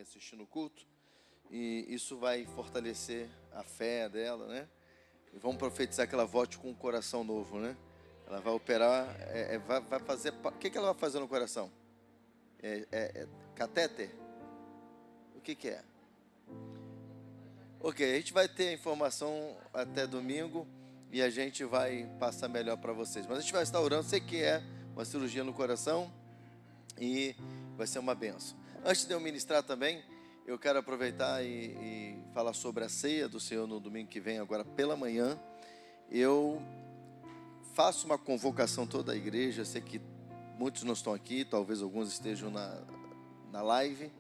assistindo o culto, e isso vai fortalecer a fé dela, né? E vamos profetizar que ela volte com um coração novo, né? Ela vai operar, vai fazer... O que ela vai fazer no coração? Catéter? O que é? Ok, a gente vai ter a informação até domingo e a gente vai passar melhor para vocês. Mas a gente vai estar orando, sei que é uma cirurgia no coração e vai ser uma benção. Antes de eu ministrar também, eu quero aproveitar e falar sobre a ceia do Senhor no domingo que vem, agora pela manhã. Eu faço uma convocação toda a igreja, sei que muitos não estão aqui, talvez alguns estejam na live.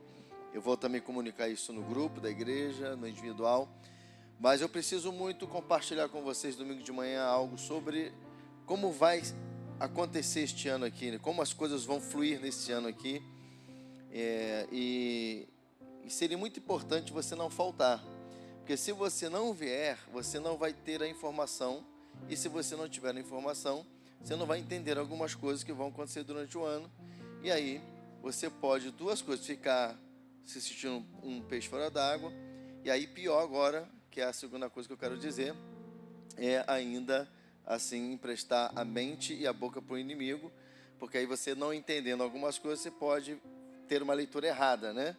Eu vou também comunicar isso no grupo da igreja, no individual. Mas eu preciso muito compartilhar com vocês domingo de manhã algo sobre como vai acontecer este ano aqui, né? Como as coisas vão fluir nesse ano aqui. E seria muito importante você não faltar. Porque se você não vier, você não vai ter a informação. E se você não tiver a informação, você não vai entender algumas coisas que vão acontecer durante o ano. E aí, você pode, duas coisas, ficar se sentindo um peixe fora d'água. E aí, pior agora, que é a segunda coisa que eu quero dizer, é ainda, assim, emprestar a mente e a boca para o inimigo. Porque aí você não entendendo algumas coisas, você pode ter uma leitura errada, né?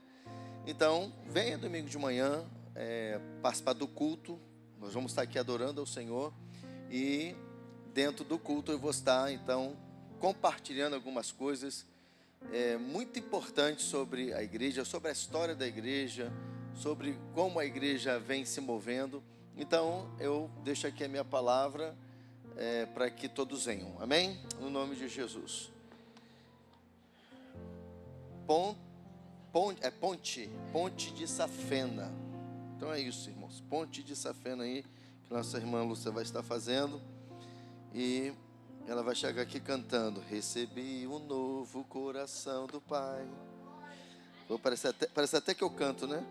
Então, venha domingo de manhã, participar do culto. Nós vamos estar aqui adorando ao Senhor. E dentro do culto eu vou estar, então, compartilhando algumas coisas muito importantes sobre a igreja, sobre a história da igreja, sobre como a igreja vem se movendo. Então, eu deixo aqui a minha palavra para que todos venham. Amém? No nome de Jesus. Ponte de Safena. Então é isso, irmãos. Ponte de Safena aí, que nossa irmã Lúcia vai estar fazendo. E ela vai chegar aqui cantando: recebi um novo coração do Pai. Parece até que eu canto, né?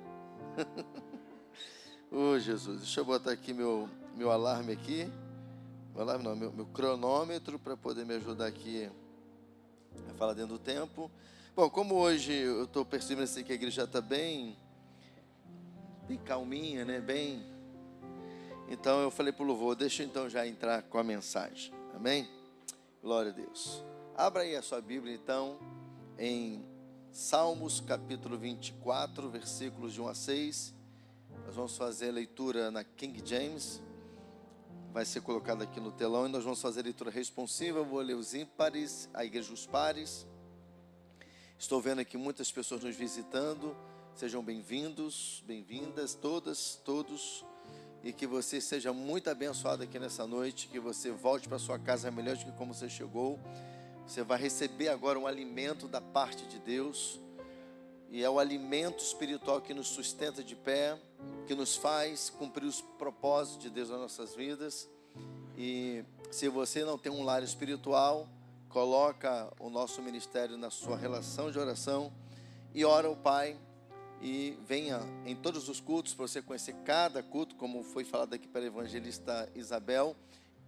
Oh, Jesus, deixa eu botar aqui meu alarme aqui. Meu alarme não, meu cronômetro, para poder me ajudar aqui a falar dentro do tempo. Bom, como hoje eu estou percebendo assim, que a igreja já está bem calminha, né? Então eu falei para o louvor, deixa eu então já entrar com a mensagem. Amém? Glória a Deus. Abra aí a sua Bíblia então em Salmos capítulo 24, versículos de 1 a 6. Nós vamos fazer a leitura na King James. Vai ser colocado aqui no telão e nós vamos fazer a leitura responsiva. Eu vou ler os ímpares, a igreja os pares. Estou vendo aqui muitas pessoas nos visitando. Sejam bem-vindos, bem-vindas, todas, todos. E que você seja muito abençoado aqui nessa noite. Que você volte para sua casa melhor do que como você chegou. Você vai receber agora um alimento da parte de Deus. E é o alimento espiritual que nos sustenta de pé, que nos faz cumprir os propósitos de Deus nas nossas vidas. E se você não tem um lar espiritual, coloca o nosso ministério na sua relação de oração e ora ao Pai. E venha em todos os cultos para você conhecer cada culto, como foi falado aqui pela evangelista Isabel.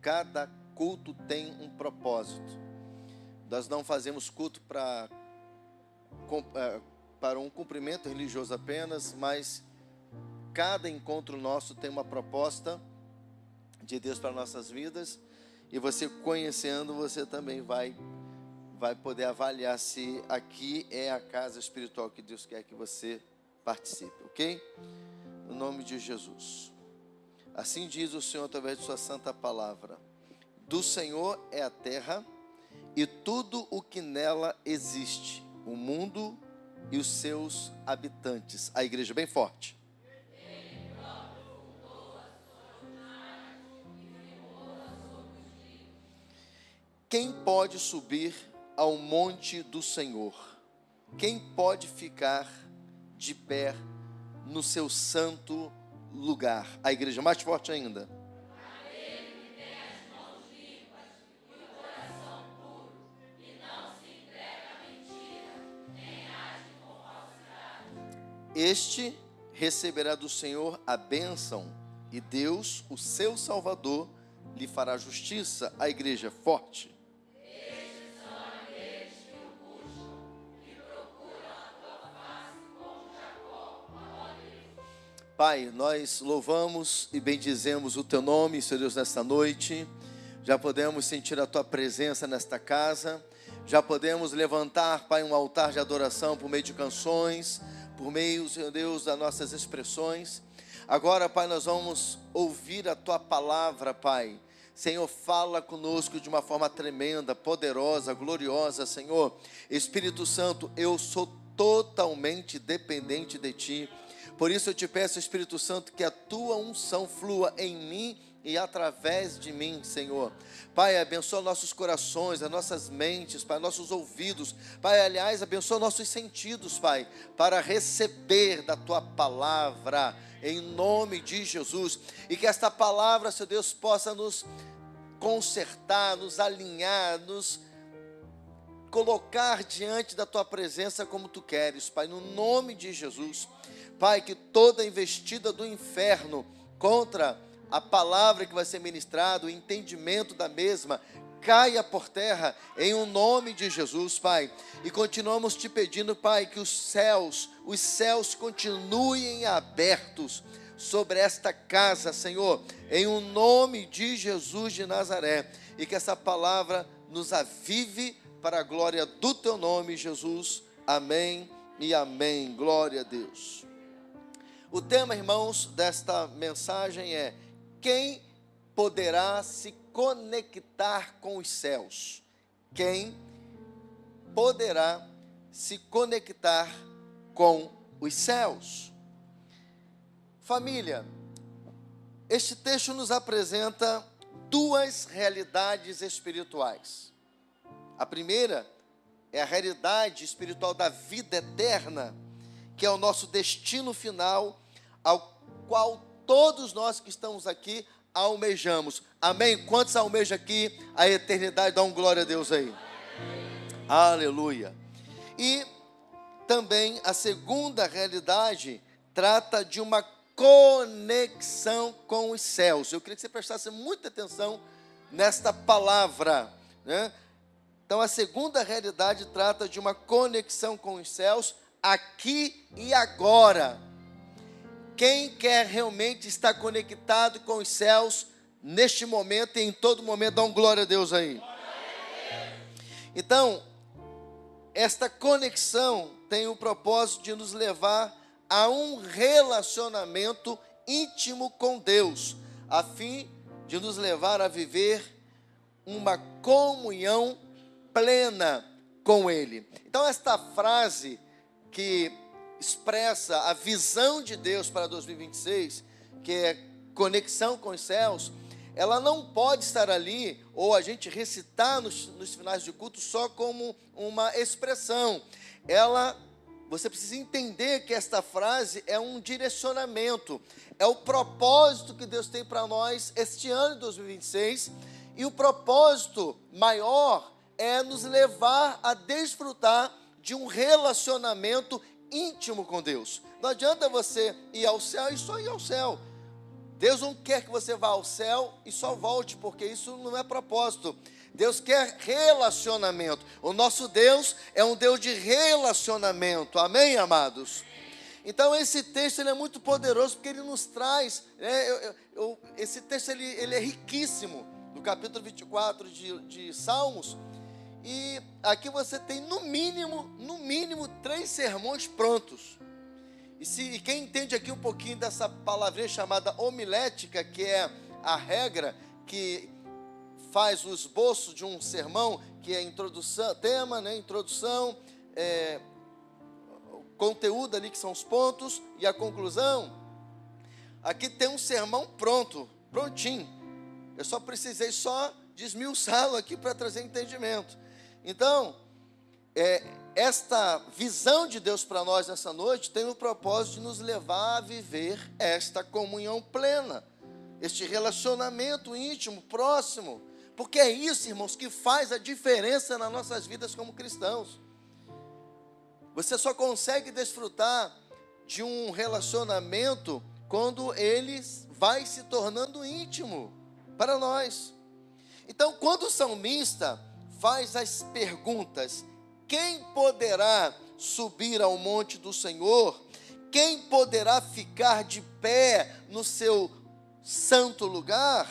Cada culto tem um propósito. Nós não fazemos culto para um cumprimento religioso apenas, mas cada encontro nosso tem uma proposta de Deus para nossas vidas. E você conhecendo, você também vai poder avaliar se aqui é a casa espiritual que Deus quer que você participe, ok? No nome de Jesus. Assim diz o Senhor através de sua santa palavra: do Senhor é a terra e tudo o que nela existe, o mundo e os seus habitantes. A igreja bem forte. Quem pode subir ao monte do Senhor? Quem pode ficar de pé no seu santo lugar? A igreja mais forte ainda. Este receberá do Senhor a bênção, e Deus, o seu Salvador, lhe fará justiça. A igreja forte. Pai, nós louvamos e bendizemos o Teu nome, Senhor Deus, nesta noite. Já podemos sentir a Tua presença nesta casa. Já podemos levantar, Pai, um altar de adoração por meio de canções, por meio, Senhor Deus, das nossas expressões. Agora, Pai, nós vamos ouvir a Tua palavra, Pai. Senhor, fala conosco de uma forma tremenda, poderosa, gloriosa, Senhor. Espírito Santo, eu sou totalmente dependente de Ti. Por isso eu te peço, Espírito Santo, que a Tua unção flua em mim e através de mim, Senhor. Pai, abençoa nossos corações, as nossas mentes, Pai, nossos ouvidos. Pai, aliás, abençoa nossos sentidos, Pai, para receber da Tua palavra, em nome de Jesus. E que esta palavra, Senhor Deus, possa nos consertar, nos alinhar, nos colocar diante da Tua presença como Tu queres, Pai, no nome de Jesus. Pai, que toda investida do inferno contra a palavra que vai ser ministrada, o entendimento da mesma, caia por terra, em o nome de Jesus, Pai. E continuamos te pedindo, Pai, que os céus continuem abertos sobre esta casa, Senhor, em o nome de Jesus de Nazaré. E que essa palavra nos avive para a glória do Teu nome, Jesus. Amém e amém. Glória a Deus. O tema, irmãos, desta mensagem é: quem poderá se conectar com os céus? Quem poderá se conectar com os céus? Família, este texto nos apresenta duas realidades espirituais. A primeira é a realidade espiritual da vida eterna, que é o nosso destino final, ao qual todos nós que estamos aqui almejamos. Amém? Quantos almejam aqui a eternidade? Dá um glória a Deus aí. Aleluia. E também a segunda realidade trata de uma conexão com os céus. Eu queria que você prestasse muita atenção nesta palavra, né? Então a segunda realidade trata de uma conexão com os céus aqui e agora. Quem quer realmente estar conectado com os céus neste momento e em todo momento, dá um glória a Deus aí. Então, esta conexão tem o propósito de nos levar a um relacionamento íntimo com Deus, a fim de nos levar a viver uma comunhão plena com Ele. Então, esta frase que expressa a visão de Deus para 2026, que é conexão com os céus, ela não pode estar ali, ou a gente recitar nos finais de culto só como uma expressão. Você precisa entender que esta frase é um direcionamento, é o propósito que Deus tem para nós este ano de 2026, e o propósito maior é nos levar a desfrutar de um relacionamento íntimo com Deus. Não adianta você ir ao céu e só ir ao céu. Deus não quer que você vá ao céu e só volte, porque isso não é propósito. Deus quer relacionamento. O nosso Deus é um Deus de relacionamento. Amém, amados? Então esse texto ele é muito poderoso, porque ele nos traz, esse texto ele é riquíssimo, no capítulo 24 de Salmos. E aqui você tem no mínimo 3 sermões prontos. E quem entende aqui um pouquinho dessa palavrinha chamada homilética, que é a regra que faz o esboço de um sermão, que é introdução, tema, né, introdução, conteúdo ali que são os pontos e a conclusão. Aqui tem um sermão prontinho. Eu só precisei desmiuçá-lo aqui para trazer entendimento. Então, esta visão de Deus para nós nessa noite tem o propósito de nos levar a viver esta comunhão plena, este relacionamento íntimo, próximo, porque é isso, irmãos, que faz a diferença nas nossas vidas como cristãos. Você só consegue desfrutar de um relacionamento quando ele vai se tornando íntimo para nós. Então, quando o salmista faz as perguntas: quem poderá subir ao monte do Senhor? quem poderá ficar de pé no seu santo lugar?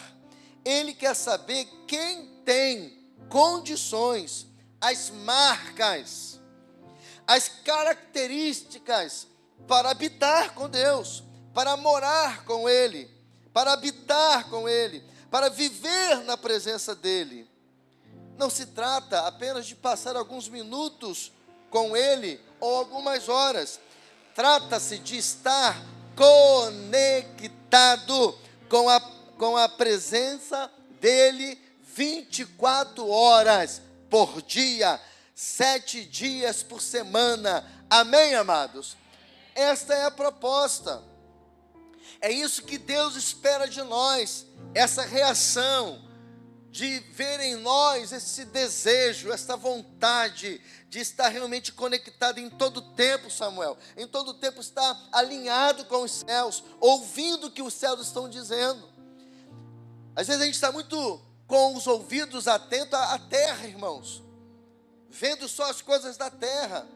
Ele quer saber quem tem condições, as marcas, as características para habitar com Deus, para morar com Ele, para habitar com Ele, para viver na presença dEle. Não se trata apenas de passar alguns minutos com Ele ou algumas horas. Trata-se de estar conectado com a presença dEle 24 horas por dia, 7 dias por semana. Amém, amados? Esta é a proposta. É isso que Deus espera de nós, essa reação de ver em nós esse desejo, essa vontade de estar realmente conectado em todo tempo, Samuel. Em todo tempo estar alinhado com os céus, ouvindo o que os céus estão dizendo. Às vezes a gente está muito com os ouvidos atentos à terra, irmãos, vendo só as coisas da terra.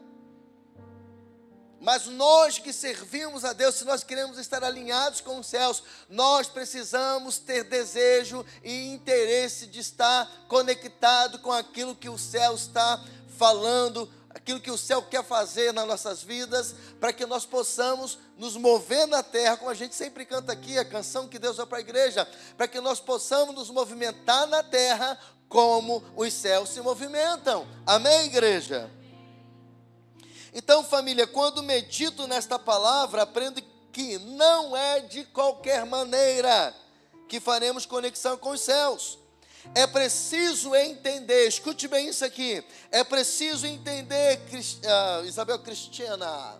Mas nós que servimos a Deus, se nós queremos estar alinhados com os céus, nós precisamos ter desejo e interesse de estar conectado com aquilo que o céu está falando, aquilo que o céu quer fazer nas nossas vidas, para que nós possamos nos mover na terra, como a gente sempre canta aqui, a canção que Deus deu para a igreja, para que nós possamos nos movimentar na terra como os céus se movimentam. Amém, igreja? Então, família, quando medito nesta palavra, aprendo que não é de qualquer maneira que faremos conexão com os céus. É preciso entender, escute bem isso aqui, é preciso entender, Isabel Cristina,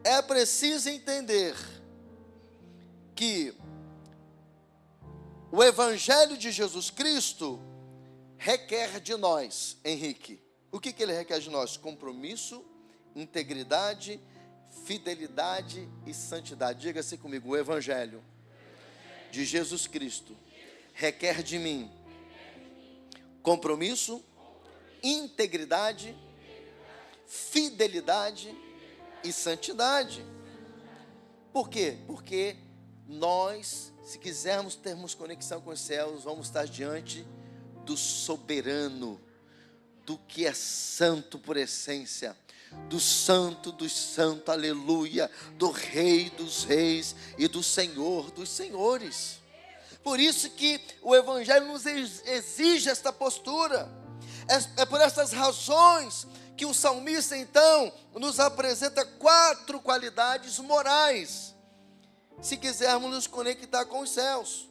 é preciso entender que o Evangelho de Jesus Cristo requer de nós, Henrique. O que ele requer de nós? Compromisso, integridade, fidelidade e santidade. Diga-se comigo, o Evangelho de Jesus Cristo requer de mim compromisso, integridade, fidelidade e santidade. Por quê? Porque nós, se quisermos termos conexão com os céus, vamos estar diante do soberano, do que é santo por essência, do santo dos santos, aleluia, do Rei dos reis e do Senhor dos senhores. Por isso que o Evangelho nos exige esta postura. É por essas razões que o salmista então nos apresenta 4 qualidades morais, se quisermos nos conectar com os céus.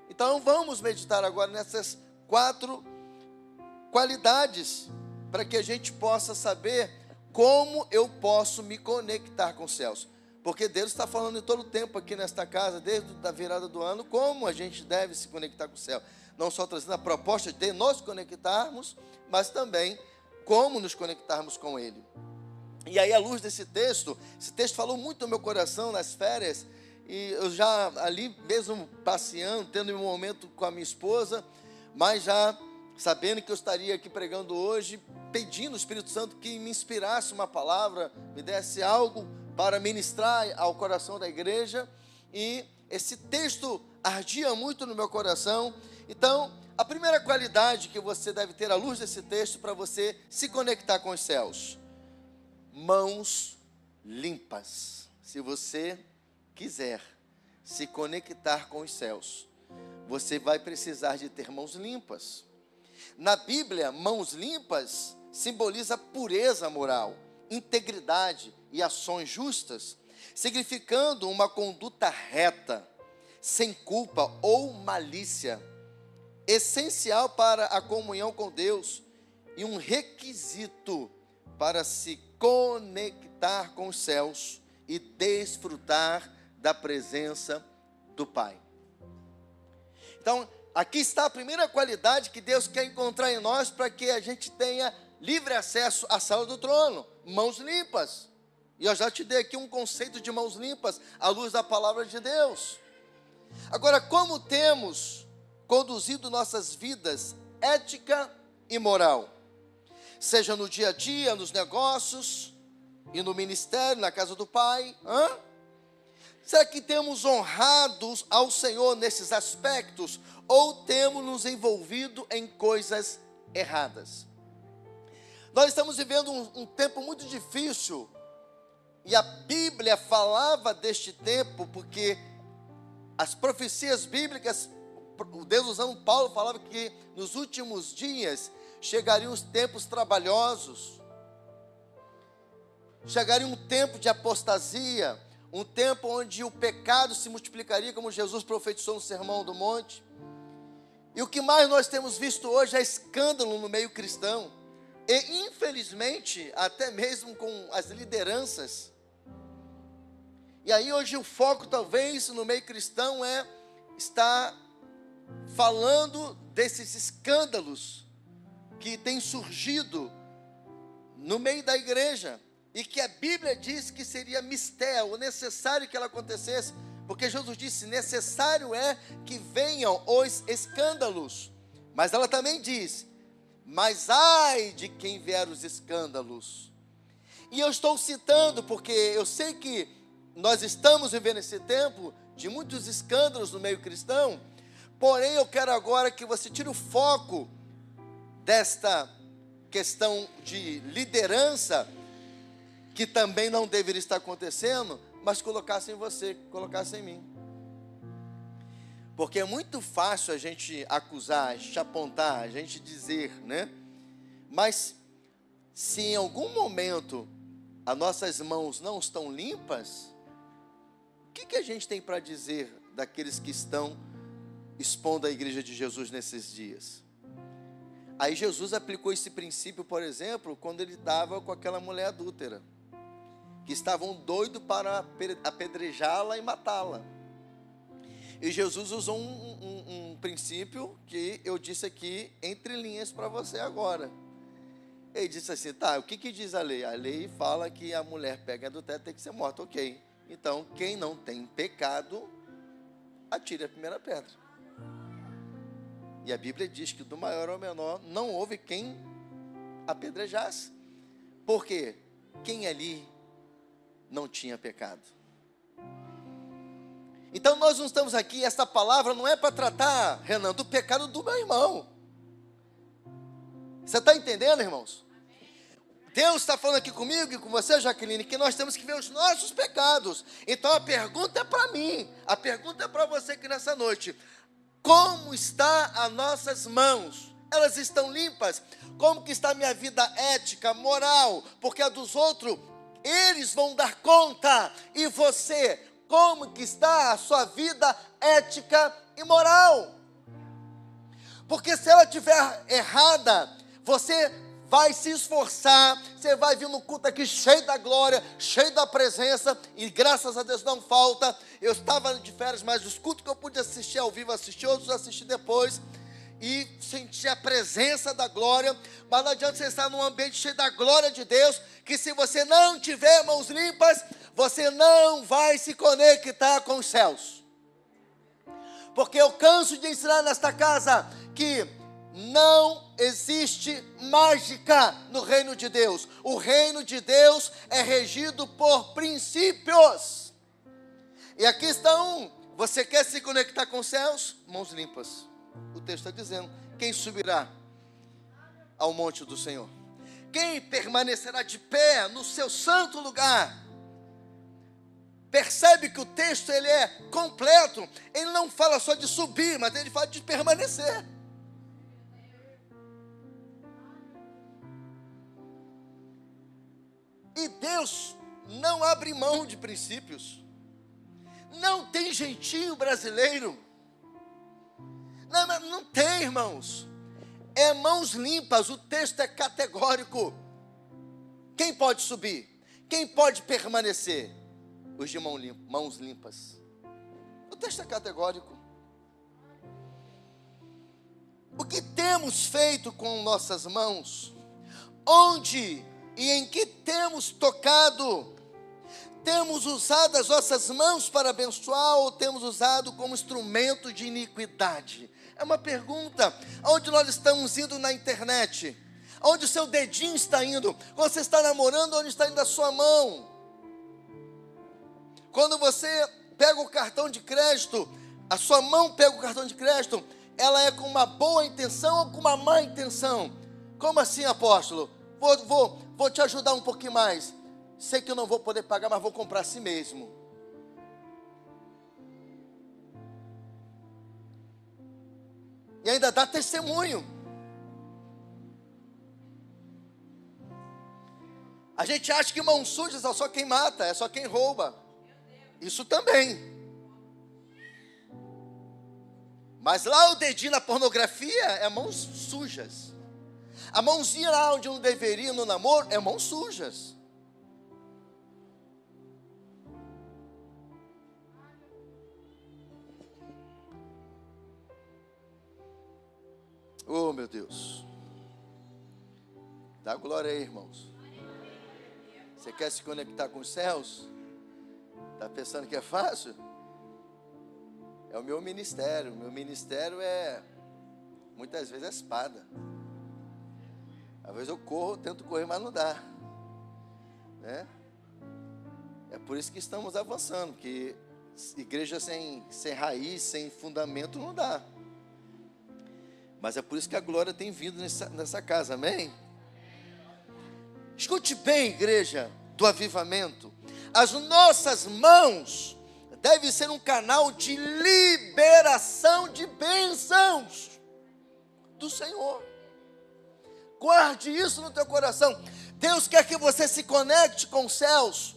Então vamos meditar agora nessas 4 qualidades, para que a gente possa saber como eu posso me conectar com os céus. Porque Deus está falando em todo o tempo aqui nesta casa, desde a virada do ano, como a gente deve se conectar com o céu. Não só trazendo a proposta de nos conectarmos, mas também como nos conectarmos com Ele. E aí, à luz desse texto, esse texto falou muito no meu coração nas férias, e eu já ali mesmo passeando, tendo um momento com a minha esposa, mas já sabendo que eu estaria aqui pregando hoje, pedindo ao Espírito Santo que me inspirasse uma palavra, me desse algo para ministrar ao coração da igreja, e esse texto ardia muito no meu coração. Então, a primeira qualidade que você deve ter à luz desse texto para você se conectar com os céus: mãos limpas. Se você quiser se conectar com os céus, você vai precisar de ter mãos limpas. Na Bíblia, mãos limpas simboliza pureza moral, integridade e ações justas, significando uma conduta reta, sem culpa ou malícia, essencial para a comunhão com Deus e um requisito para se conectar com os céus e desfrutar da presença do Pai. Então, aqui está a primeira qualidade que Deus quer encontrar em nós para que a gente tenha livre acesso à sala do trono: mãos limpas. E eu já te dei aqui um conceito de mãos limpas à luz da palavra de Deus. Agora, como temos conduzido nossas vidas ética e moral? Seja no dia a dia, nos negócios, e no ministério, na casa do Pai? Será que temos honrados ao Senhor nesses aspectos? Ou temos nos envolvido em coisas erradas? Nós estamos vivendo um tempo muito difícil. E a Bíblia falava deste tempo porque as profecias bíblicas, Deus usando Paulo, falava que nos últimos dias chegariam os tempos trabalhosos. Chegaria um tempo de apostasia, um tempo onde o pecado se multiplicaria, como Jesus profetizou no Sermão do Monte. E o que mais nós temos visto hoje é escândalo no meio cristão. E infelizmente, até mesmo com as lideranças. E aí hoje o foco talvez no meio cristão está falando desses escândalos que têm surgido no meio da igreja. E que a Bíblia diz que seria mistério, necessário que ela acontecesse, porque Jesus disse, necessário é que venham os escândalos. Mas ela também diz, mas ai de quem vier os escândalos. E eu estou citando porque eu sei que nós estamos vivendo esse tempo de muitos escândalos no meio cristão, porém eu quero agora que você tire o foco desta questão de liderança, que também não deveria estar acontecendo, mas colocasse em você, colocasse em mim. Porque é muito fácil a gente acusar, a gente apontar, a gente dizer, né? Mas se em algum momento as nossas mãos não estão limpas, o que a gente tem para dizer daqueles que estão expondo a igreja de Jesus nesses dias? Aí Jesus aplicou esse princípio, por exemplo, quando ele estava com aquela mulher adúltera, que estavam doidos para apedrejá-la e matá-la. E Jesus usou um princípio que eu disse aqui entre linhas para você agora. Ele disse assim, tá, o que diz a lei? A lei fala que a mulher pega adultério tem que ser morta, ok. Então, quem não tem pecado, atire a primeira pedra. E a Bíblia diz que do maior ao menor não houve quem apedrejasse. Por quê? Quem ali não tinha pecado. Então nós não estamos aqui, essa palavra não é para tratar, Renan, do pecado do meu irmão. Você está entendendo, irmãos? Deus está falando aqui comigo e com você, Jaqueline, que nós temos que ver os nossos pecados. Então a pergunta é para mim, a pergunta é para você aqui nessa noite. Como está as nossas mãos? Elas estão limpas? Como que está a minha vida ética, moral? Porque a dos outros, eles vão dar conta. E você, como que está a sua vida ética e moral? Porque se ela estiver errada, você vai se esforçar, você vai vir no culto aqui cheio da glória, cheio da presença, e graças a Deus não falta. Eu estava de férias, mas os cultos que eu pude assistir ao vivo, assisti outros, assisti depois, e senti a presença da glória. Mas não adianta você estar num ambiente cheio da glória de Deus, que se você não tiver mãos limpas, você não vai se conectar com os céus. Porque eu canso de ensinar nesta casa que não existe mágica no reino de Deus. O reino de Deus é regido por princípios. E aqui estão, você quer se conectar com os céus? Mãos limpas. O texto está dizendo, quem subirá ao monte do Senhor? Quem permanecerá de pé no seu santo lugar? Percebe que o texto ele é completo. Ele não fala só de subir, mas ele fala de permanecer. E Deus não abre mão de princípios. Não tem jeitinho brasileiro. Não tem, irmãos. É mãos limpas, o texto é categórico. Quem pode subir? Quem pode permanecer? Os de mãos limpas. O texto é categórico. O que temos feito com nossas mãos? Onde e em que temos tocado? Temos usado as nossas mãos para abençoar ou temos usado como instrumento de iniquidade? É uma pergunta. Onde nós estamos indo na internet? Onde o seu dedinho está indo? Quando você está namorando, onde está indo a sua mão? Quando você pega o cartão de crédito, a sua mão pega o cartão de crédito, ela é com uma boa intenção ou com uma má intenção? Como assim, apóstolo? Vou te ajudar um pouquinho mais. Sei que eu não vou poder pagar, mas vou comprar a si mesmo. E ainda dá testemunho. A gente acha que mãos sujas é só quem mata, é só quem rouba. Isso também. Mas lá o dedinho na pornografia é mãos sujas. A mãozinha lá onde não deveria no namoro é mãos sujas. Oh, meu Deus. Dá glória aí, irmãos. Você quer se conectar com os céus? Está pensando que é fácil? É o meu ministério. O meu ministério é, muitas vezes, a espada. Às vezes eu corro, tento correr, mas não dá. Né? É por isso que estamos avançando, porque igreja sem raiz, sem fundamento, não dá. Mas é por isso que a glória tem vindo nessa casa, amém? Escute bem, igreja do avivamento. As nossas mãos devem ser um canal de liberação de bênçãos do Senhor. Guarde isso no teu coração. Deus quer que você se conecte com os céus.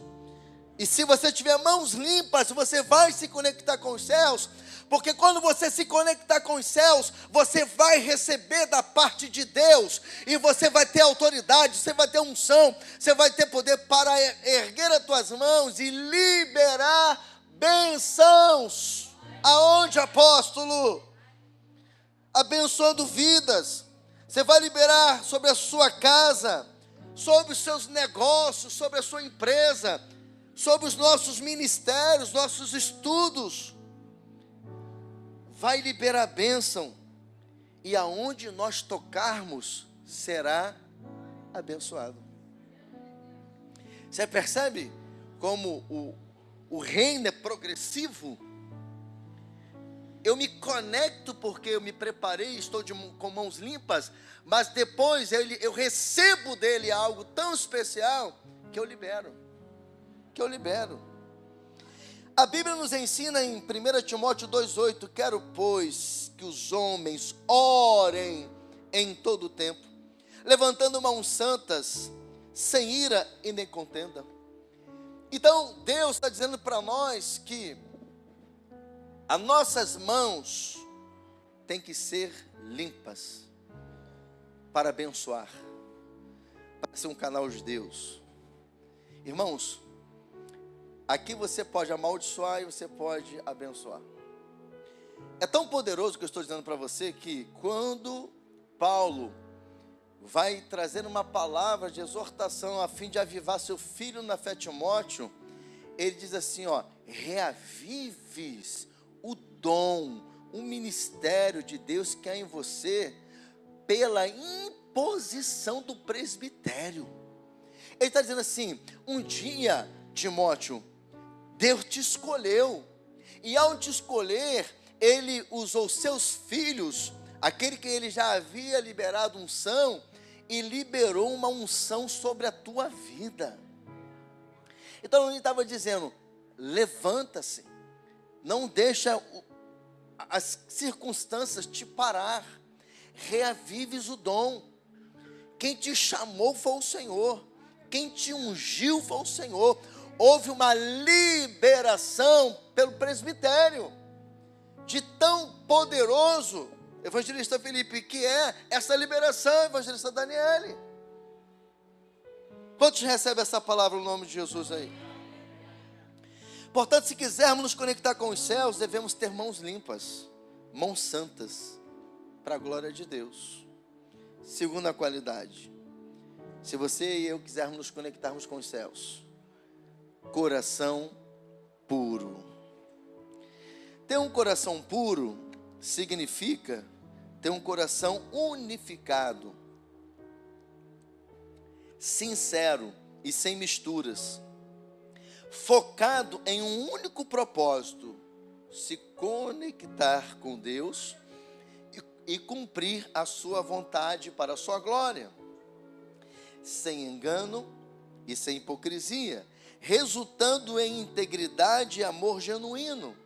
E se você tiver mãos limpas, você vai se conectar com os céus. Porque quando você se conectar com os céus, você vai receber da parte de Deus. E você vai ter autoridade, você vai ter unção, você vai ter poder para erguer as tuas mãos e liberar bênçãos. Aonde, apóstolo? Abençoando vidas. Você vai liberar sobre a sua casa, sobre os seus negócios, sobre a sua empresa, sobre os nossos ministérios, nossos estudos. Vai liberar bênção, e aonde nós tocarmos, será abençoado. Você percebe como o reino é progressivo? Eu me conecto porque eu me preparei, estou com mãos limpas, mas depois eu recebo dele algo tão especial que eu libero. A Bíblia nos ensina em 1 Timóteo 2,8: quero, pois, que os homens orem em todo o tempo, levantando mãos santas, sem ira e nem contenda. Então, Deus está dizendo para nós que as nossas mãos têm que ser limpas, para abençoar, para ser um canal de Deus. Irmãos, aqui você pode amaldiçoar e você pode abençoar. É tão poderoso que eu estou dizendo para você que quando Paulo vai trazer uma palavra de exortação a fim de avivar seu filho na fé, Timóteo, ele diz assim, reavives o dom, um ministério de Deus que há em você pela imposição do presbitério. Ele está dizendo assim, um dia, Timóteo, Deus te escolheu, e ao te escolher, Ele usou seus filhos, aquele que Ele já havia liberado unção, e liberou uma unção sobre a tua vida. Então ele estava dizendo, levanta-se, não deixa as circunstâncias te parar, reavives o dom. Quem te chamou foi o Senhor, quem te ungiu foi o Senhor. Houve uma liberação pelo presbitério, de tão poderoso, evangelista Felipe, que é essa liberação, evangelista Daniele. Quantos recebem essa palavra no nome de Jesus aí? Portanto, se quisermos nos conectar com os céus, devemos ter mãos limpas, mãos santas, para a glória de Deus. Segunda qualidade, se você e eu quisermos nos conectarmos com os céus, coração puro. Ter um coração puro significa ter um coração unificado sincero e sem misturas, focado em um único propósito: se conectar com Deus e cumprir a sua vontade para a sua glória, sem engano e sem hipocrisia, resultando em integridade e amor genuíno.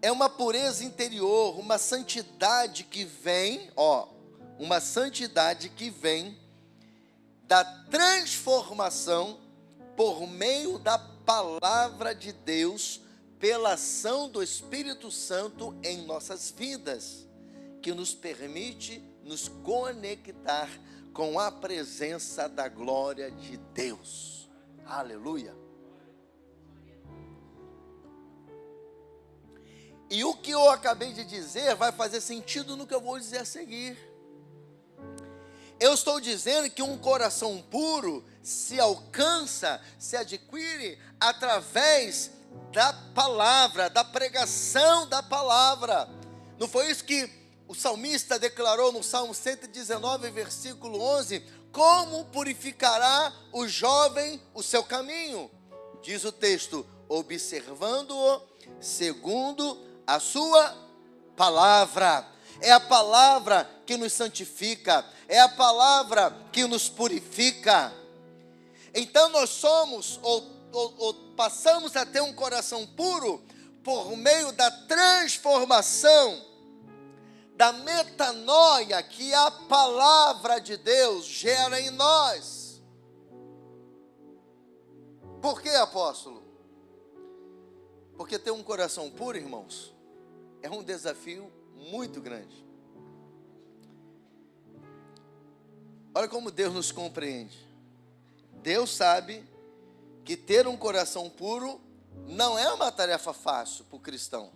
É uma pureza interior, uma santidade que vem, uma santidade que vem da transformação por meio da palavra de Deus, pela ação do Espírito Santo em nossas vidas, que nos permite nos conectar com a presença da glória de Deus. Aleluia. E o que eu acabei de dizer vai fazer sentido no que eu vou dizer a seguir. Eu estou dizendo que um coração puro se alcança, se adquire através da palavra, da pregação da palavra. Não foi isso que o salmista declarou no Salmo 119, versículo 11? Como purificará o jovem o seu caminho? Diz o texto: observando-o segundo a sua palavra. É a palavra que nos santifica, é a palavra que nos purifica. Então nós somos, ou passamos a ter um coração puro, por meio da transformação, da metanoia que a palavra de Deus gera em nós. Por que, apóstolo? Porque ter um coração puro, irmãos, é um desafio muito grande. Olha como Deus nos compreende. Deus sabe que ter um coração puro não é uma tarefa fácil para o cristão.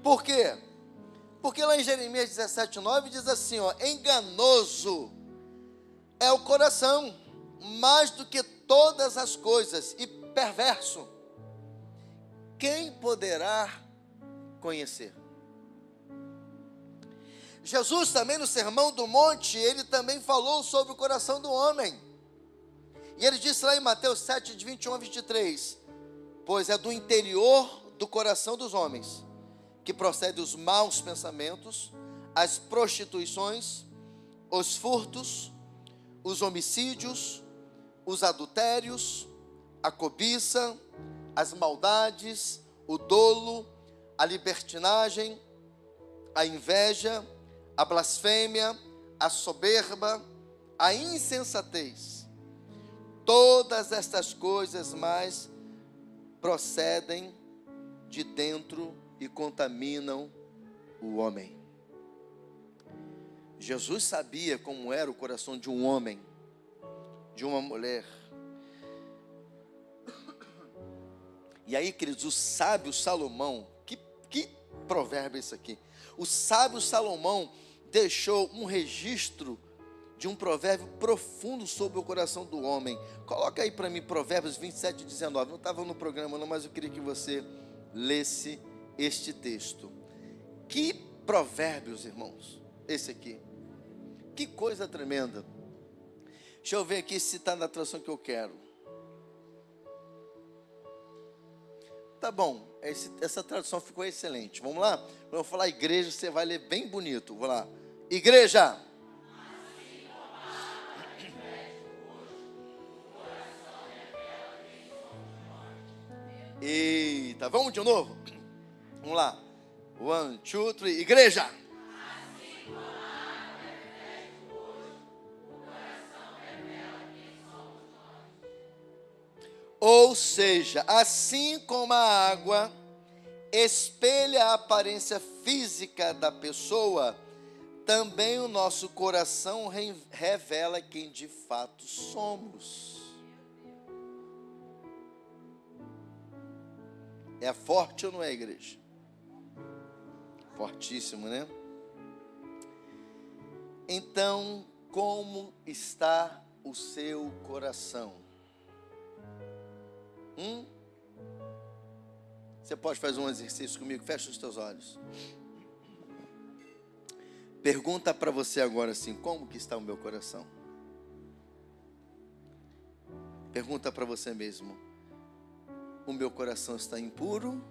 Por quê? Porque lá em Jeremias 17:9 diz assim, enganoso é o coração, mais do que todas as coisas, e perverso. Quem poderá conhecer? Jesus também no Sermão do Monte, ele também falou sobre o coração do homem. E ele disse lá em Mateus 7, de 21 a 23, pois é do interior do coração dos homens que procedem os maus pensamentos, as prostituições, os furtos, os homicídios, os adultérios, a cobiça, as maldades, o dolo, a libertinagem, a inveja, a blasfêmia, a soberba, a insensatez. Todas estas coisas mais procedem de dentro e contaminam o homem. Jesus sabia como era o coração de um homem, de uma mulher. E aí, queridos, o sábio Salomão, que provérbio é esse aqui? O sábio Salomão deixou um registro de um provérbio profundo sobre o coração do homem. Coloca aí para mim Provérbios 27, 19. Não estava no programa não, mas eu queria que você lesse este texto. Que provérbios, irmãos, esse aqui. Que coisa tremenda. Deixa eu ver aqui se está na tradução que eu quero. Tá bom, essa tradução ficou excelente. Vamos lá? Eu vou falar igreja, você vai ler bem bonito. Vou lá. Igreja. Eita, vamos de novo? Vamos lá. 1, 2, 3. Igreja. Ou seja, assim como a água espelha a aparência física da pessoa, também o nosso coração revela quem de fato somos. É forte ou não é, igreja? Fortíssimo, né? Então, como está o seu coração? Você pode fazer um exercício comigo? Fecha os teus olhos. Pergunta para você agora assim: como que está o meu coração? Pergunta para você mesmo: o meu coração está impuro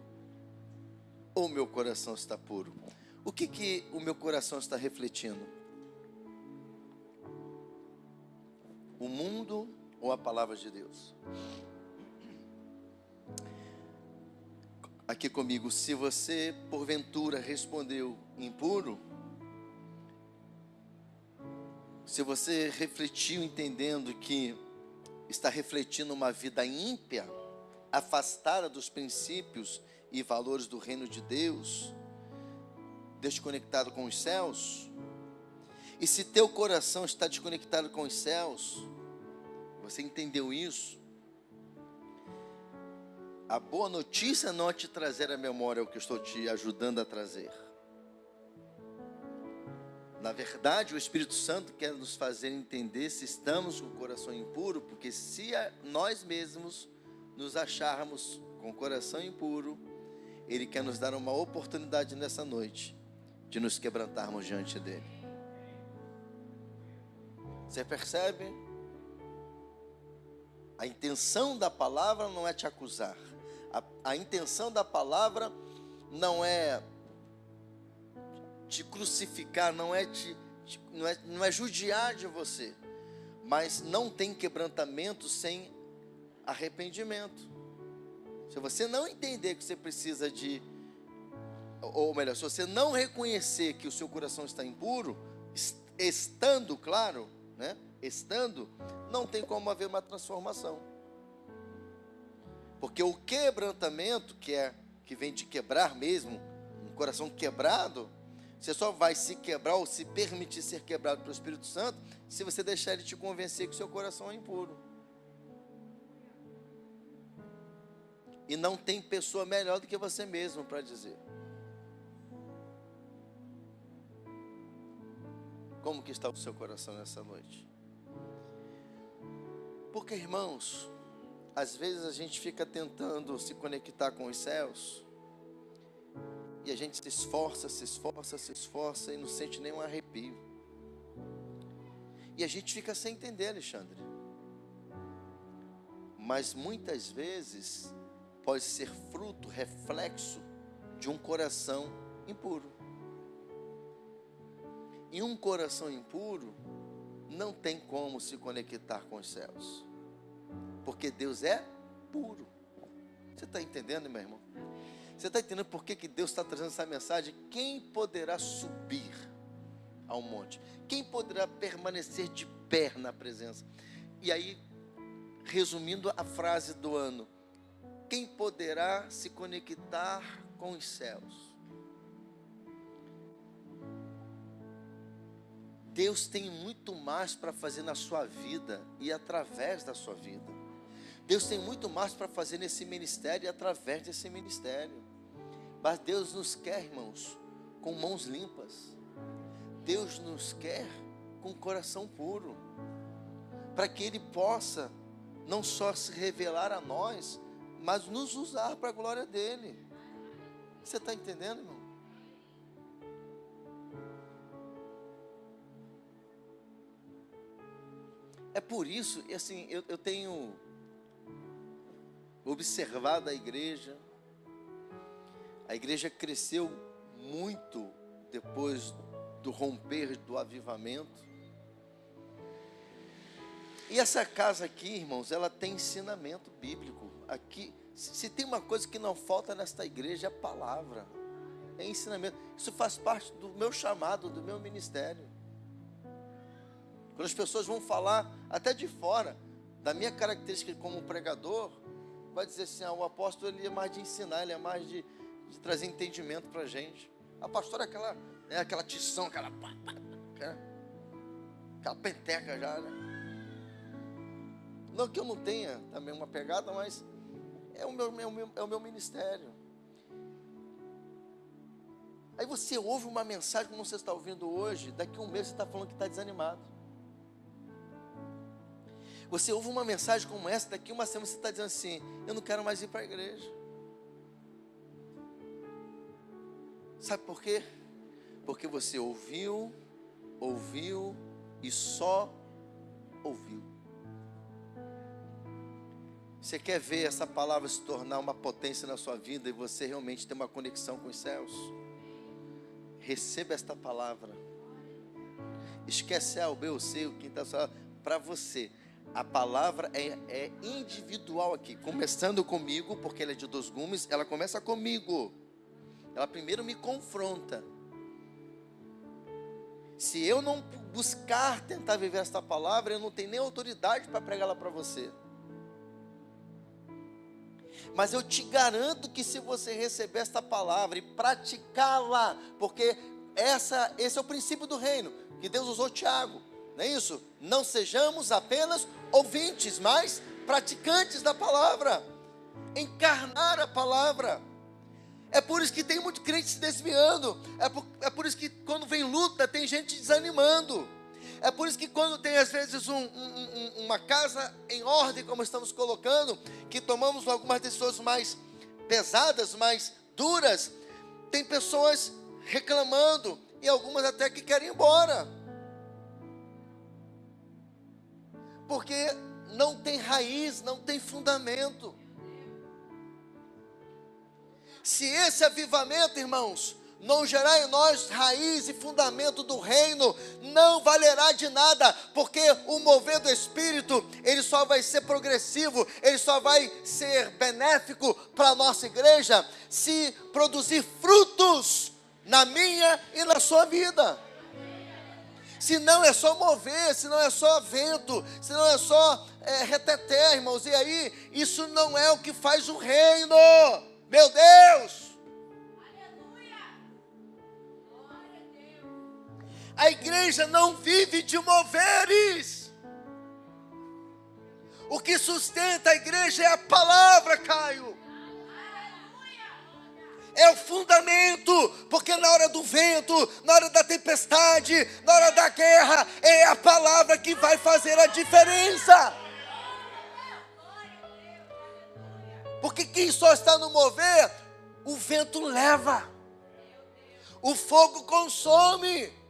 ou o meu coração está puro? O que o meu coração está refletindo? O mundo ou a palavra de Deus? Aqui comigo, se você porventura respondeu impuro, se você refletiu entendendo que está refletindo uma vida ímpia, afastada dos princípios e valores do reino de Deus, desconectado com os céus, e se teu coração está desconectado com os céus, você entendeu isso? A boa notícia não é te trazer à memória o que eu estou te ajudando a trazer. Na verdade, o Espírito Santo quer nos fazer entender se estamos com o coração impuro, porque se nós mesmos nos acharmos com o coração impuro, Ele quer nos dar uma oportunidade nessa noite de nos quebrantarmos diante dEle. Você percebe? A intenção da palavra não é te acusar. A intenção da palavra não é te crucificar, não é judiar de você, mas não tem quebrantamento sem arrependimento. Se você não entender que você precisa ou melhor, se você não reconhecer que o seu coração está impuro, estando, claro, né? Estando, não tem como haver uma transformação. Porque o quebrantamento, que vem de quebrar mesmo, um coração quebrado, você só vai se quebrar ou se permitir ser quebrado pelo Espírito Santo se você deixar Ele te convencer que o seu coração é impuro. E não tem pessoa melhor do que você mesmo para dizer. Como que está o seu coração nessa noite? Porque, irmãos, às vezes a gente fica tentando se conectar com os céus, e a gente se esforça e não sente nenhum arrepio. E a gente fica sem entender, Alexandre. Mas muitas vezes pode ser fruto, reflexo de um coração impuro. E um coração impuro não tem como se conectar com os céus, porque Deus é puro. Você está entendendo, meu irmão? Você está entendendo por que Deus está trazendo essa mensagem? Quem poderá subir ao monte? Quem poderá permanecer de pé na presença? E aí, resumindo a frase do ano: quem poderá se conectar com os céus? Deus tem muito mais para fazer na sua vida e através da sua vida. Deus tem muito mais para fazer nesse ministério e através desse ministério. Mas Deus nos quer, irmãos, com mãos limpas. Deus nos quer com coração puro, para que Ele possa não só se revelar a nós, mas nos usar para a glória dEle. Você está entendendo, irmão? É por isso, e assim, eu tenho observado a igreja cresceu muito depois do romper do avivamento. E essa casa aqui, irmãos, ela tem ensinamento bíblico. Aqui, se tem uma coisa que não falta nesta igreja, é a palavra, é ensinamento. Isso faz parte do meu chamado, do meu ministério. Quando as pessoas vão falar, até de fora, da minha característica como pregador, vai dizer assim: o apóstolo, ele é mais de ensinar, ele é mais de trazer entendimento para a gente. A pastora é aquela tição, aquela penteca já, né? Não que eu não tenha também uma pegada, mas é o meu ministério. Aí você ouve uma mensagem como você está ouvindo hoje, daqui a um mês você está falando que está desanimado. Você ouve uma mensagem como essa, daqui a uma semana você está dizendo assim: eu não quero mais ir para a igreja. Sabe por quê? Porque você ouviu e só ouviu. Você quer ver essa palavra se tornar uma potência na sua vida e você realmente ter uma conexão com os céus? Receba esta palavra. Esquece A, o B, o C, o quinto, para você. A palavra é individual aqui, começando comigo, porque ela é de 2 gumes, ela começa comigo. Ela primeiro me confronta. Se eu não buscar tentar viver esta palavra, eu não tenho nem autoridade para pregá-la para você. Mas eu te garanto que se você receber esta palavra e praticá-la, porque esse é o princípio do reino, que Deus usou Tiago, não é isso? Não sejamos apenas ouvintes, mas praticantes da palavra, encarnar a palavra. É por isso que tem muito crente se desviando, é por isso que quando vem luta tem gente desanimando. É por isso que quando tem às vezes uma casa em ordem, como estamos colocando, que tomamos algumas decisões mais pesadas, mais duras, tem pessoas reclamando e algumas até que querem ir embora. Porque não tem raiz, não tem fundamento. Se esse avivamento, irmãos, não gerar em nós raiz e fundamento do reino, não valerá de nada, porque o mover do Espírito, ele só vai ser progressivo, ele só vai ser benéfico para a nossa igreja, se produzir frutos na minha e na sua vida. Se não é só mover, se não é só vento, se não é só reteté, irmãos, e aí, isso não é o que faz o reino, meu Deus. A igreja não vive de moveres. O que sustenta a igreja é a palavra, Caio. É o fundamento, porque na hora do vento, na hora da tempestade, na hora da guerra, é a palavra que vai fazer a diferença. Porque quem só está no mover, o vento leva, o fogo consome.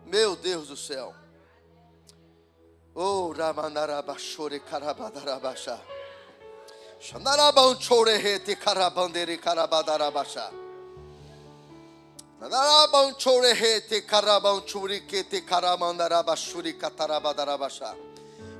Meu Deus do céu. Oh, Ramanarabashore Karabadarabasha. Shanaraban Chorehete Karabandere Karabadarabasha. Naraban Chorehete Karaban Churikete Karamandarabashuri Katarabadarabasha.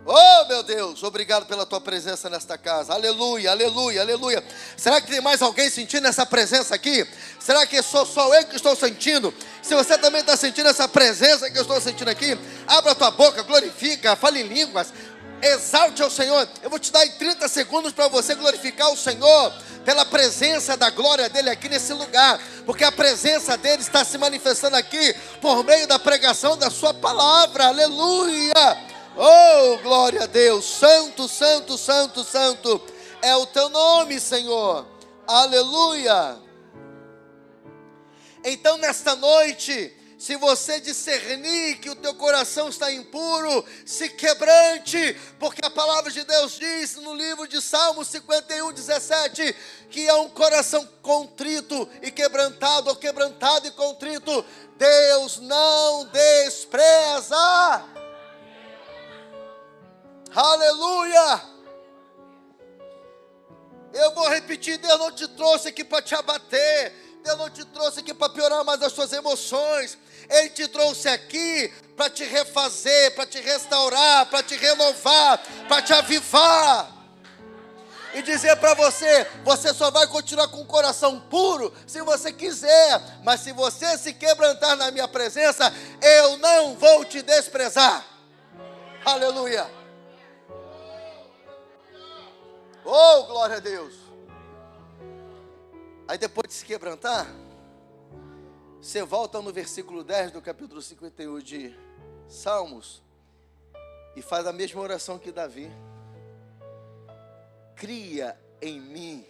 Oh, meu Deus, obrigado pela tua presença nesta casa. Aleluia, aleluia, aleluia. Será que tem mais alguém sentindo essa presença aqui? Será que sou só eu que estou sentindo? Se você também está sentindo essa presença que eu estou sentindo aqui, abra a tua boca, glorifica, fale em línguas, exalte ao Senhor. Eu vou te dar em 30 segundos para você glorificar o Senhor pela presença da glória dele aqui nesse lugar, porque a presença dele está se manifestando aqui por meio da pregação da sua palavra. Aleluia. Oh, glória a Deus, santo, santo, santo, santo, é o teu nome, Senhor, aleluia. Então nesta noite, se você discernir que o teu coração está impuro, se quebrante, porque a palavra de Deus diz no livro de Salmos 51:17, que é um coração contrito e quebrantado, ou quebrantado e contrito, Deus não despreza. Aleluia! Eu vou repetir, Deus não te trouxe aqui para te abater, Deus não te trouxe aqui para piorar mais as suas emoções, Ele te trouxe aqui para te refazer, para te restaurar, para te renovar, para te avivar, e dizer para você, você só vai continuar com o coração puro se você quiser, mas se você se quebrantar na minha presença, eu não vou te desprezar. Aleluia! Oh, glória a Deus. Aí depois de se quebrantar, você volta no versículo 10 do capítulo 51 de Salmos e faz a mesma oração que Davi. Cria em mim,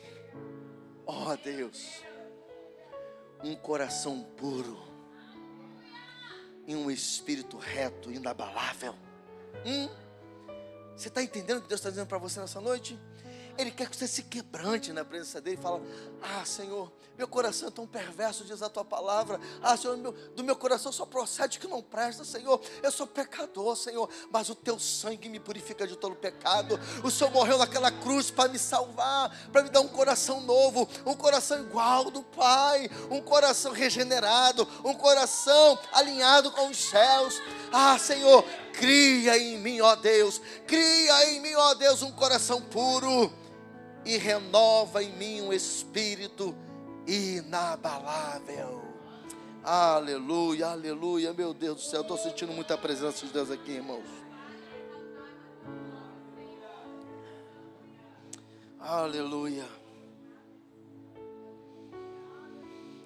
ó Deus, um coração puro e um espírito reto, inabalável. Você está entendendo o que Deus está dizendo para você nessa noite? Ele quer que você se quebrante na presença dele e fala: Senhor, meu coração é tão perverso, diz a tua palavra. Senhor, do meu coração só procede o que não presta, Senhor. Eu sou pecador, Senhor, mas o teu sangue me purifica de todo pecado. O Senhor morreu naquela cruz para me salvar, para me dar um coração novo, um coração igual do Pai, um coração regenerado, um coração alinhado com os céus. Senhor, cria em mim, ó Deus, cria em mim, ó Deus, um coração puro e renova em mim um espírito inabalável. Aleluia, aleluia, meu Deus do céu, estou sentindo muita presença de Deus aqui, irmãos. Aleluia.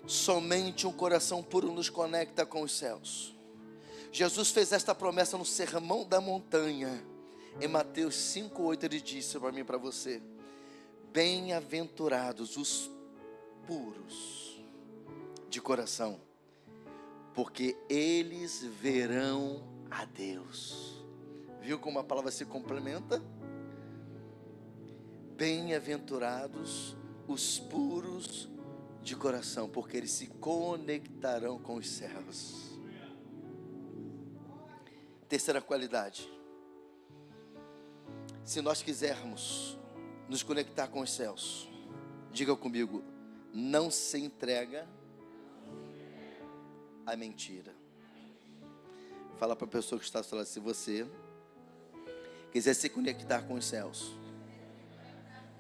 Somente um coração puro nos conecta com os céus. Jesus fez esta promessa no Sermão da Montanha. Em Mateus 5:8 ele disse para mim e para você: bem-aventurados os puros de coração, porque eles verão a Deus. Viu como a palavra se complementa? Bem-aventurados os puros de coração, porque eles se conectarão com os céus. Terceira qualidade: se nós quisermos nos conectar com os céus, diga comigo, não se entrega à mentira. Fala para a pessoa que está falando: se você quiser se conectar com os céus,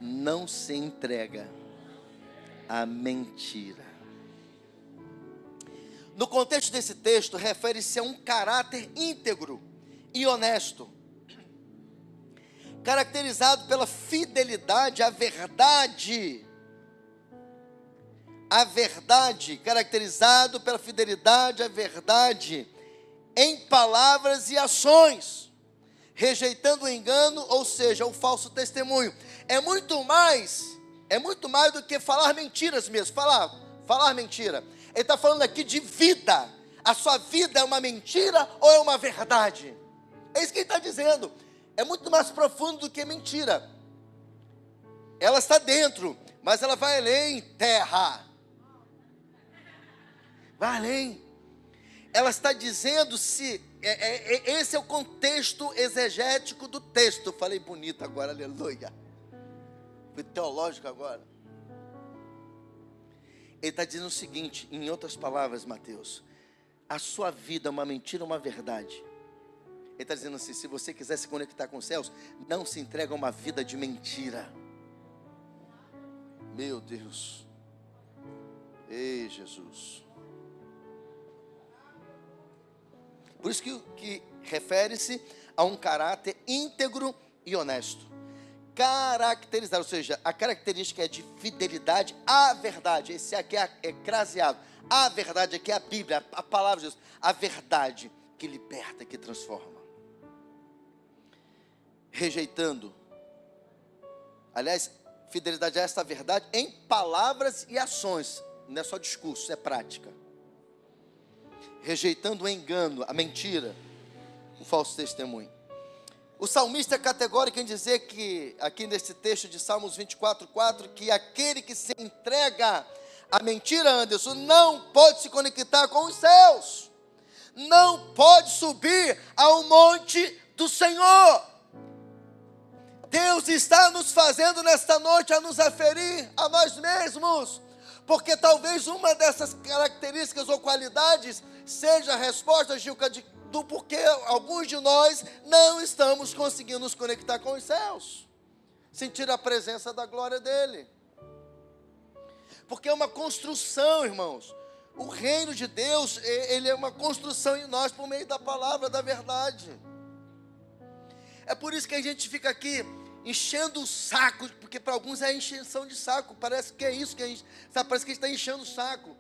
não se entrega à mentira. No contexto desse texto, refere-se a um caráter íntegro e honesto, caracterizado pela fidelidade à verdade. Caracterizado pela fidelidade à verdade em palavras e ações, rejeitando o engano, ou seja, o falso testemunho. É muito mais do que falar mentiras mesmo, falar mentira. Ele está falando aqui de vida. A sua vida é uma mentira ou é uma verdade? É isso que ele está dizendo. É muito mais profundo do que mentira. Ela está dentro, mas ela vai além, terra. Vai além. Ela está dizendo se... esse é o contexto exegético do texto. Falei bonito agora, aleluia. Fui teológico agora. Ele está dizendo o seguinte, em outras palavras, Mateus: a sua vida é uma mentira ou uma verdade? Ele está dizendo assim: se você quiser se conectar com os céus, não se entrega a uma vida de mentira. Meu Deus. Ei, Jesus. Por isso que refere-se a um caráter íntegro e honesto. Caracterizado, ou seja, a característica é de fidelidade à verdade. Esse aqui é craseado. A verdade aqui é a Bíblia, a palavra de Deus. A verdade que liberta, que transforma. Rejeitando. Aliás, fidelidade a esta verdade em palavras e ações. Não é só discurso, é prática. Rejeitando o engano, a mentira, o falso testemunho. O salmista é categórico em dizer que, aqui nesse texto de Salmos 24:4, que aquele que se entrega à mentira, Anderson, não pode se conectar com os céus, não pode subir ao monte do Senhor. Deus está nos fazendo nesta noite a nos aferir a nós mesmos, porque talvez uma dessas características ou qualidades seja a resposta, Gilca, do porquê alguns de nós não estamos conseguindo nos conectar com os céus, sentir a presença da glória dele. Porque é uma construção, irmãos. O reino de Deus, ele é uma construção em nós por meio da palavra, da verdade. É por isso que a gente fica aqui enchendo o saco, porque para alguns é encheção de saco, parece que é isso que a gente, sabe, parece que a gente está enchendo o saco.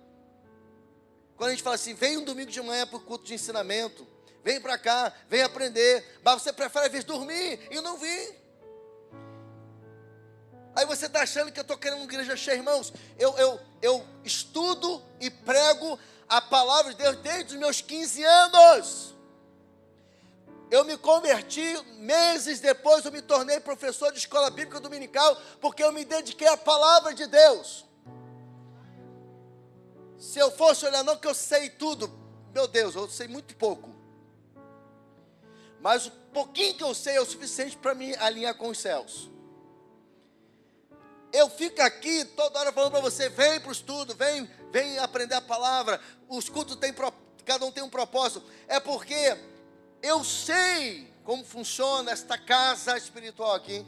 Quando a gente fala assim: vem um domingo de manhã para o culto de ensinamento, vem para cá, vem aprender, mas você prefere às vezes dormir e não vir. Aí você está achando que eu estou querendo uma igreja cheia, irmãos. Eu estudo e prego a palavra de Deus desde os meus 15 anos. Eu me converti, meses depois eu me tornei professor de escola bíblica dominical, porque eu me dediquei à palavra de Deus. Se eu fosse olhar, não que eu sei tudo, meu Deus, eu sei muito pouco. Mas o pouquinho que eu sei é o suficiente para me alinhar com os céus. Eu fico aqui toda hora falando para você, vem para o estudo, vem aprender a palavra. Os cultos cada um tem um propósito. É porque eu sei como funciona esta casa espiritual aqui.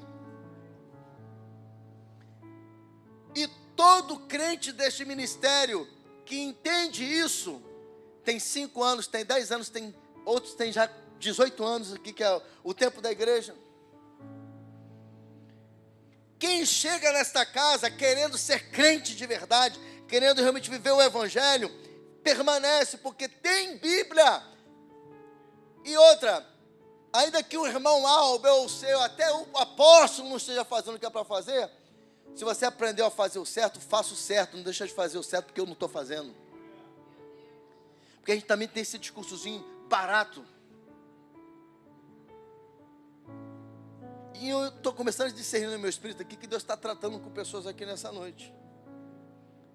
E todo crente deste ministério que entende isso, tem 5 anos, tem 10 anos, outros têm já 18 anos aqui, que é o tempo da igreja. Quem chega nesta casa querendo ser crente de verdade, querendo realmente viver o evangelho, permanece, porque tem Bíblia. E outra, ainda que o irmão A ou B ou C, até o apóstolo não esteja fazendo o que é para fazer, se você aprendeu a fazer o certo, faça o certo, não deixa de fazer o certo porque eu não estou fazendo. Porque a gente também tem esse discursozinho barato. E eu estou começando a discernir no meu espírito aqui que Deus está tratando com pessoas aqui nessa noite.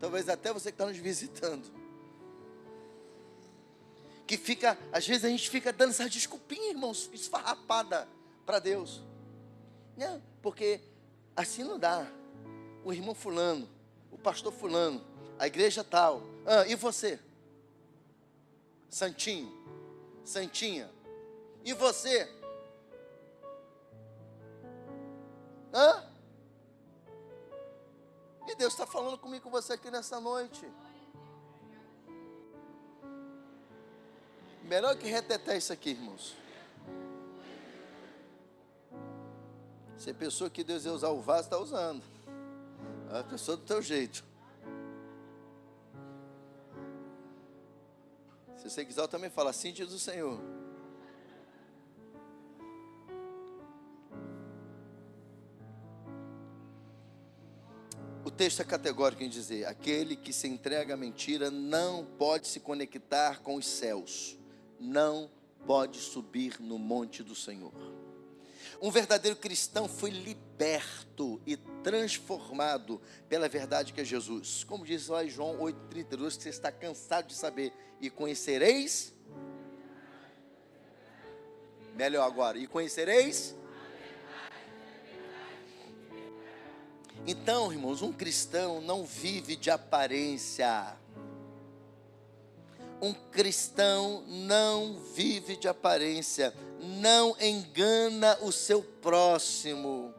Talvez até você que está nos visitando. Que fica, às vezes a gente fica dando essa desculpinha, irmãos, esfarrapada para Deus. Não, porque assim não dá. O irmão fulano, o pastor fulano, a igreja tal. E você? Santinho, santinha. E você? E Deus está falando comigo, com você aqui nessa noite. Melhor que retetar isso aqui, irmãos. Se a pessoa que Deus ia usar o vaso, está usando. A pessoa do teu jeito. Se você quiser, eu também falo, assim diz o Senhor. O texto é categórico em dizer: aquele que se entrega à mentira não pode se conectar com os céus, não pode subir no monte do Senhor. Um verdadeiro cristão foi liberto e transformado pela verdade que é Jesus. Como diz lá em João 8,32, que você está cansado de saber, e conhecereis, melhor agora, e conhecereis. Então, irmãos, um cristão não vive de aparência. Um cristão não vive de aparência, não engana o seu próximo,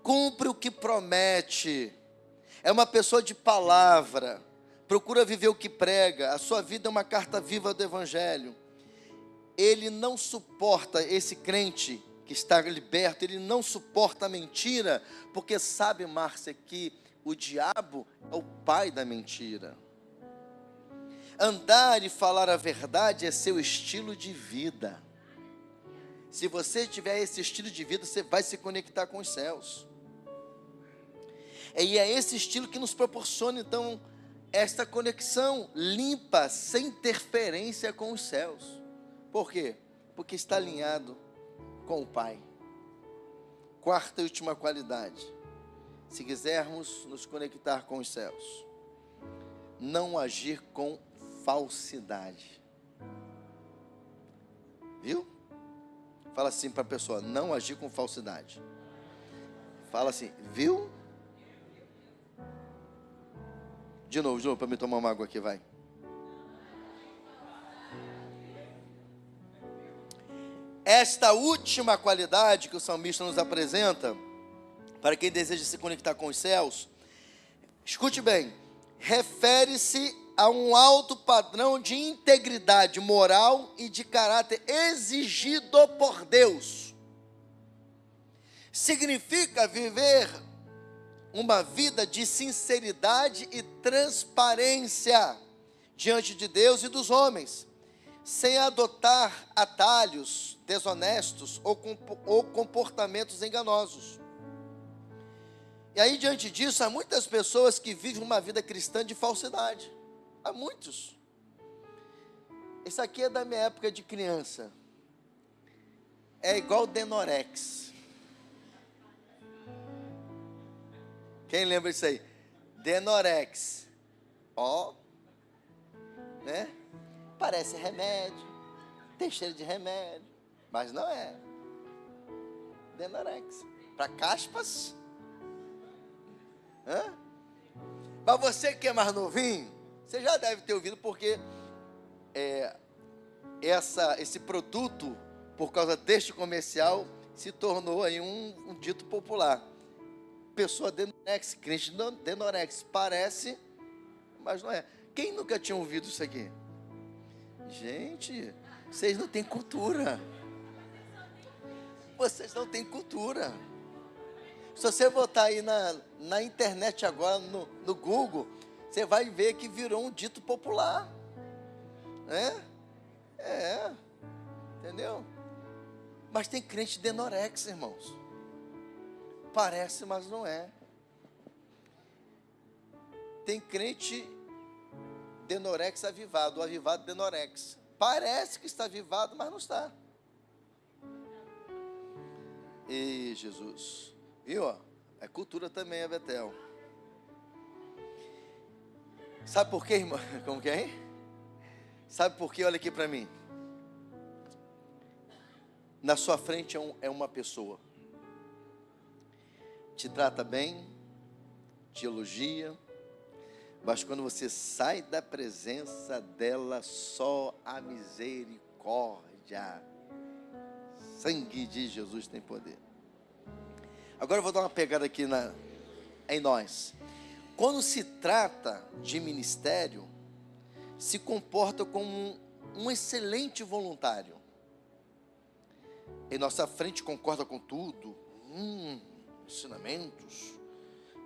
cumpre o que promete, é uma pessoa de palavra, procura viver o que prega, a sua vida é uma carta viva do evangelho. Ele não suporta, esse crente que está liberto, ele não suporta a mentira, porque sabe, Márcia, que o diabo é o pai da mentira. Andar e falar a verdade é seu estilo de vida. Se você tiver esse estilo de vida, você vai se conectar com os céus. E é esse estilo que nos proporciona, então, esta conexão limpa, sem interferência com os céus. Por quê? Porque está alinhado com o Pai. Quarta e última qualidade: se quisermos nos conectar com os céus, não agir com falsidade. Viu? Fala assim para a pessoa: não agir com falsidade. Fala assim, viu? De novo, para me tomar uma água aqui, vai. Esta última qualidade que o salmista nos apresenta, para quem deseja se conectar com os céus, escute bem, refere-se a um alto padrão de integridade moral e de caráter exigido por Deus. Significa viver uma vida de sinceridade e transparência diante de Deus e dos homens, sem adotar atalhos desonestos ou comportamentos enganosos. E aí, diante disso, há muitas pessoas que vivem uma vida cristã de falsidade. Há muitos. Isso aqui é da minha época de criança. é igual Denorex. Quem lembra disso aí? Denorex. Ó, né? Parece remédio, tem cheiro de remédio, mas não é. Denorex. Para caspas. Hã? Mas você que é mais novinho, você já deve ter ouvido, porque esse produto, por causa deste comercial, se tornou aí um dito popular. Pessoa Denorex, crente Denorex, parece, mas não é. Quem nunca tinha ouvido isso aqui? Gente, vocês não têm cultura. Vocês não têm cultura. Se você botar aí na internet agora, no Google, você vai ver que virou um dito popular. Entendeu? Mas tem crente Denorex, irmãos. Parece, mas não é. Tem crente Denorex avivado, o avivado Denorex. Parece que está avivado, mas não está. E Jesus, viu? É cultura também, é Betel. Sabe por quê, irmão? Como que é, hein? Sabe por quê? Olha aqui para mim. Na sua frente é uma pessoa. Te trata bem, te elogia, mas quando você sai da presença dela, só a misericórdia. Sangue de Jesus tem poder. Agora eu vou dar uma pegada aqui em nós. Quando se trata de ministério, se comporta como um excelente voluntário. Em nossa frente concorda com tudo, ensinamentos.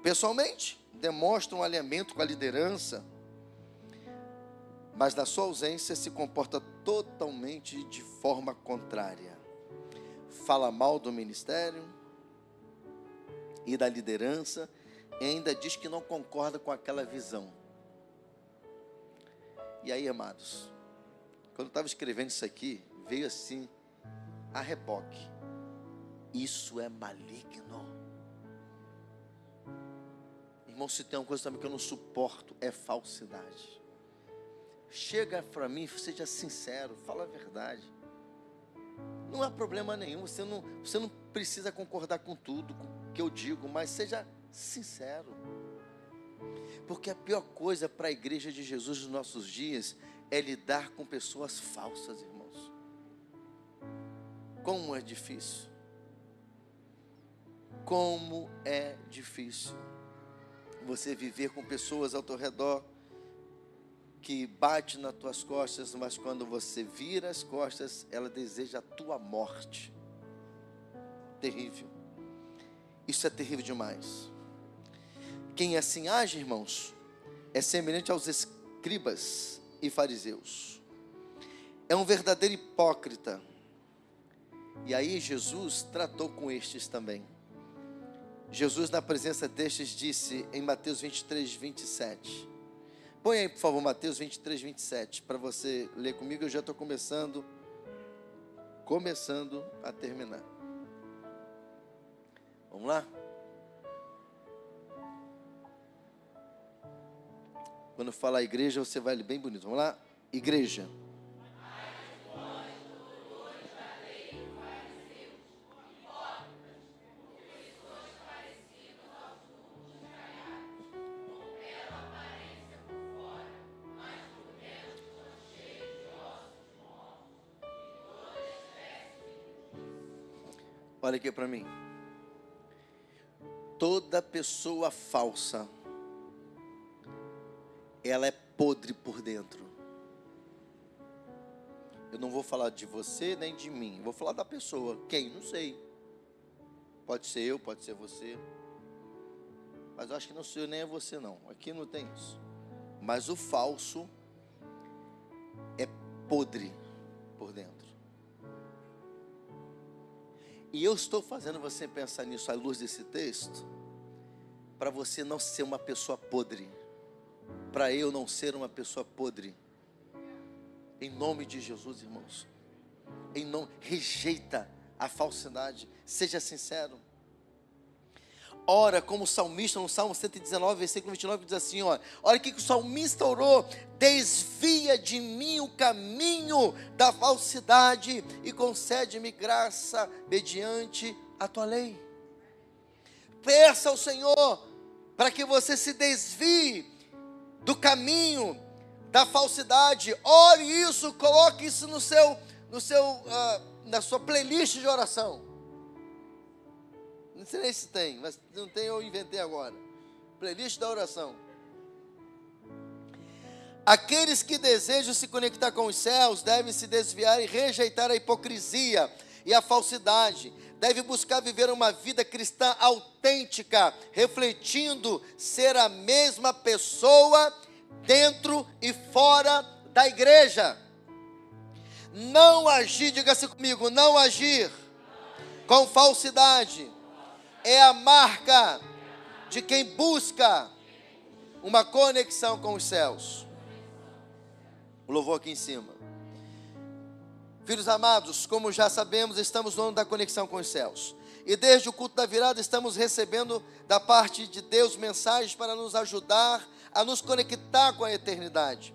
Pessoalmente, demonstra um alinhamento com a liderança, mas na sua ausência se comporta totalmente de forma contrária. Fala mal do ministério e da liderança e ainda diz que não concorda com aquela visão. E aí, amados, quando eu estava escrevendo isso aqui, veio assim a reboque. Isso é maligno. Irmão, se tem uma coisa também que eu não suporto, é falsidade. Chega para mim, seja sincero, fala a verdade. Não há problema nenhum, você não precisa concordar com tudo que eu digo, mas seja sincero. Porque a pior coisa para a igreja de Jesus nos nossos dias é lidar com pessoas falsas, irmãos. Como é difícil. Como é difícil você viver com pessoas ao teu redor que bate nas tuas costas, mas quando você vira as costas, ela deseja a tua morte. Terrível. Isso é terrível demais. Quem assim age, irmãos, é semelhante aos escribas e fariseus. É um verdadeiro hipócrita. E aí Jesus tratou com estes também. Jesus, na presença destes, disse em Mateus 23, 27. Põe aí, por favor, Mateus 23, 27, para você ler comigo. Eu já estou começando a terminar. Vamos lá? Quando falar igreja, você vai ler bem bonito. Vamos lá? Igreja. Olha aqui para mim. Toda pessoa falsa, ela é podre por dentro. Eu não vou falar de você nem de mim, vou falar da pessoa. Quem? Não sei. Pode ser eu, pode ser você. Mas eu acho que não sou eu nem é você não. Aqui não tem isso. Mas o falso é podre por dentro. E eu estou fazendo você pensar nisso à luz desse texto, para você não ser uma pessoa podre, para eu não ser uma pessoa podre, em nome de Jesus, irmãos. Rejeita a falsidade. Seja sincero. Ora, como o salmista, no Salmo 119, versículo 29, diz assim, olha o que o salmista orou: desvia de mim o caminho da falsidade e concede-me graça mediante a tua lei. Peça ao Senhor para que você se desvie do caminho da falsidade. Ore isso, coloque isso na sua playlist de oração. Não sei nem se tem, mas não tem, eu inventei agora. Playlist da oração. Aqueles que desejam se conectar com os céus devem se desviar e rejeitar a hipocrisia e a falsidade. Devem buscar viver uma vida cristã autêntica, refletindo ser a mesma pessoa dentro e fora da igreja. Não agir, diga-se comigo, não agir com falsidade é a marca de quem busca uma conexão com os céus. O louvor aqui em cima. Filhos amados, como já sabemos, estamos no ano da conexão com os céus. E desde o culto da virada estamos recebendo da parte de Deus mensagens para nos ajudar a nos conectar com a eternidade.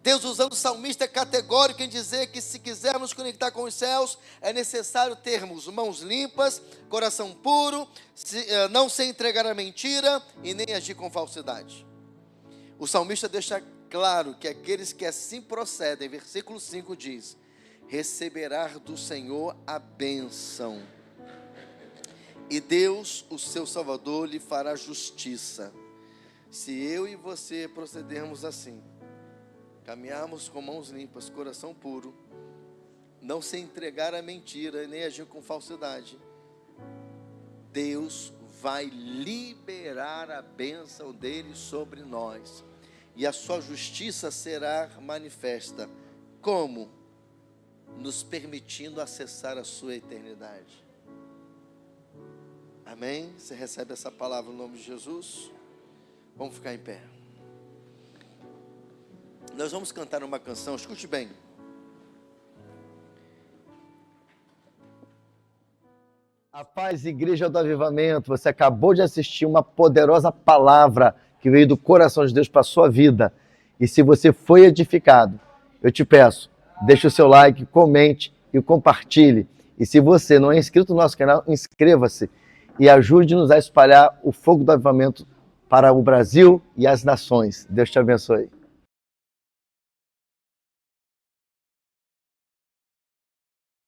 Deus, usando o salmista, é categórico em dizer que se quisermos conectar com os céus, é necessário termos mãos limpas, coração puro, não se entregar à mentira e nem agir com falsidade. O salmista deixa claro que aqueles que assim procedem, versículo 5 diz: receberá do Senhor a bênção, e Deus, o seu Salvador, lhe fará justiça. Se eu e você procedermos assim, caminharmos com mãos limpas, coração puro, não se entregar à mentira nem agir com falsidade, Deus vai liberar a bênção dele sobre nós, e a sua justiça será manifesta. Como? Nos permitindo acessar a sua eternidade. Amém? Você recebe essa palavra no nome de Jesus? Vamos ficar em pé. Nós vamos cantar uma canção, escute bem. A paz, Igreja do Avivamento. Você acabou de assistir uma poderosa palavra que veio do coração de Deus para a sua vida. E se você foi edificado, eu te peço, deixe o seu like, comente e compartilhe. E se você não é inscrito no nosso canal, inscreva-se e ajude-nos a espalhar o fogo do avivamento para o Brasil e as nações. Deus te abençoe.